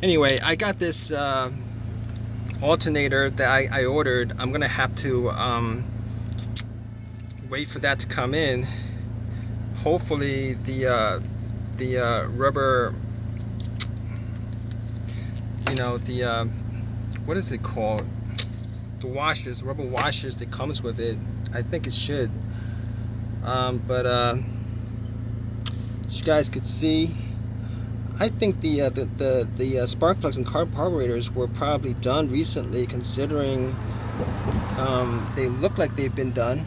Anyway, I got this alternator that I ordered. I'm gonna have to wait for that to come in. Hopefully the rubber, the what is it called? The washers, rubber washers that comes with it. I think it should. But as you guys could see, I think the spark plugs and carburetors were probably done recently, considering they look like they've been done.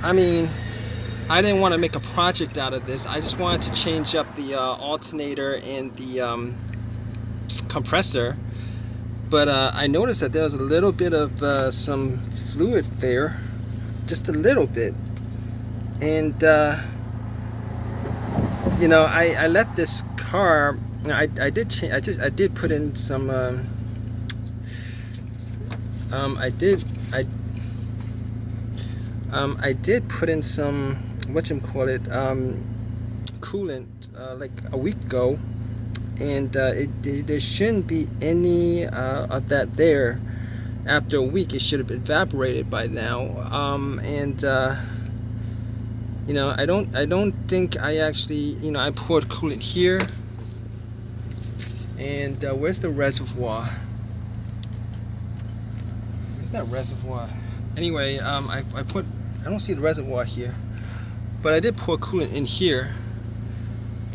I mean, I didn't want to make a project out of this. I just wanted to change up the alternator and the compressor. But I noticed that there was a little bit of some fluid there, just a little bit. And I left this car. I did put in some. I did put in some coolant like a week ago, and there shouldn't be any of that there. After a week, it should have evaporated by now. I don't think I actually, I poured coolant here. And where's the reservoir? Where's that reservoir? Anyway, I don't see the reservoir here, but I did pour coolant in here.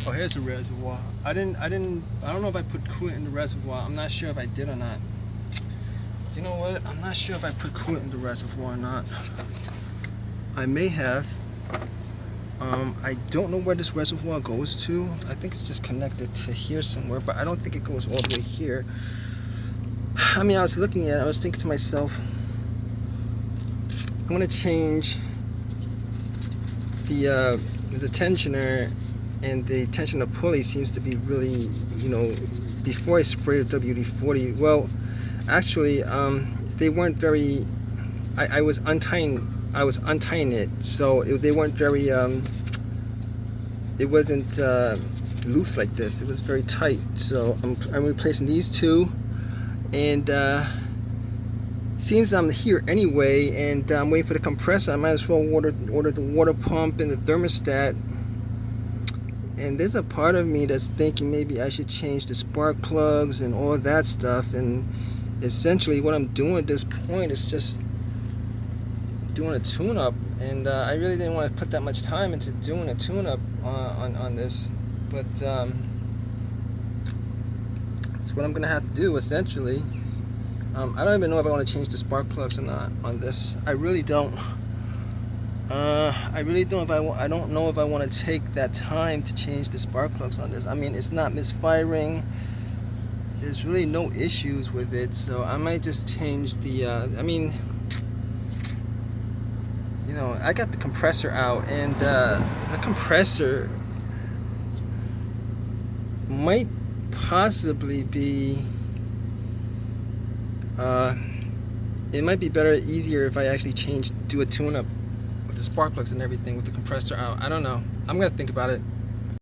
Oh, here's the reservoir. I don't know if I put coolant in the reservoir. I'm not sure if I did or not. You know what? I'm not sure if I put coolant in the reservoir or not. I may have. I don't know where this reservoir goes to. I think it's just connected to here somewhere, but I don't think it goes all the way here. I mean, I was looking at it, I was thinking to myself, I'm gonna change the tensioner, and the tensioner pulley seems to be really, before I sprayed the WD-40, well, actually, they weren't very, I was untying it, so they weren't very, it wasn't loose like this. It was very tight. So I'm replacing these two, and seems I'm here anyway, and I'm waiting for the compressor. I might as well order the water pump and the thermostat. And there's a part of me that's thinking maybe I should change the spark plugs and all that stuff. And essentially what I'm doing at this point is just doing a tune-up, and I really didn't want to put that much time into doing a tune-up on this, but that's what I'm gonna have to do essentially. I don't even know if I want to change the spark plugs or not on this. I really don't. I don't know if I want to take that time to change the spark plugs on this. I mean, it's not misfiring. There's really no issues with it, so I might just change the. I got the compressor out, and the compressor might possibly be. It might be easier if I actually do a tune-up with the spark plugs and everything with the compressor out. I don't know. I'm gonna think about it.